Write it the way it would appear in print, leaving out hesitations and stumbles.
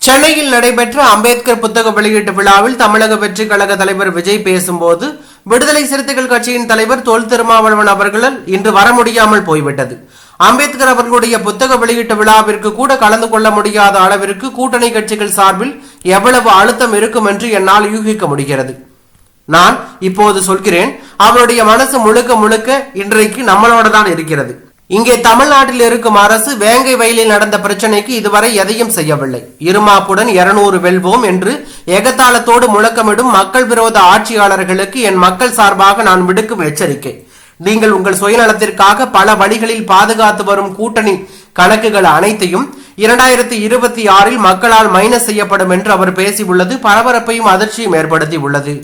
சென்னையில் நடைபெற்ற அம்பேத்கர் புத்தக வெளியீட்டு விழாவில் தமிழக வெற்றி கழக தலைவர் விஜய் பேசும்போது விடுதலை சிறுத்தைகள் கட்சியின் தலைவர் தொல் திருமாவளவன் அவர்களால் இன்று வர முடியாமல் போய்விட்டது. அம்பேத்கர் அவர்களுடைய புத்தக வெளியீட்டு விழாவிற்கு கூட கலந்து கொள்ள முடியாத அளவிற்கு கூட்டணி கட்சிகள் சார்பில் எவ்வளவு அழுத்தம் இருக்கும் என்று என்னால் யூகிக்க முடிகிறது. நான் இப்போது சொல்கிறேன், அவருடைய மனசு முழுக்க முழுக்க இன்றைக்கு நம்மளோட தான் இருக்கிறது. இங்கே தமிழ்நாட்டில் இருக்கும் அரசு வேங்கை வயலில் நடந்த பிரச்சனைக்கு இதுவரை எதையும் செய்யவில்லை. இருமாப்புடன் 200 வெல்வோம் என்று எகத்தாளத்தோடு முழக்கமிடும் மக்கள் விரோத ஆட்சியாளர்களுக்கு என் மக்கள் சார்பாக நான் விடுக்கும் எச்சரிக்கை, நீங்கள் உங்கள் சுயநலத்திற்காக பல வழிகளில் பாதுகாத்து வரும் கூட்டணி கணக்குகள் அனைத்தையும் 2026 மக்களால் மைனஸ் செய்யப்படும் என்று அவர் பேசியுள்ளது பரபரப்பையும் அதிர்ச்சியும் ஏற்படுத்தி உள்ளது.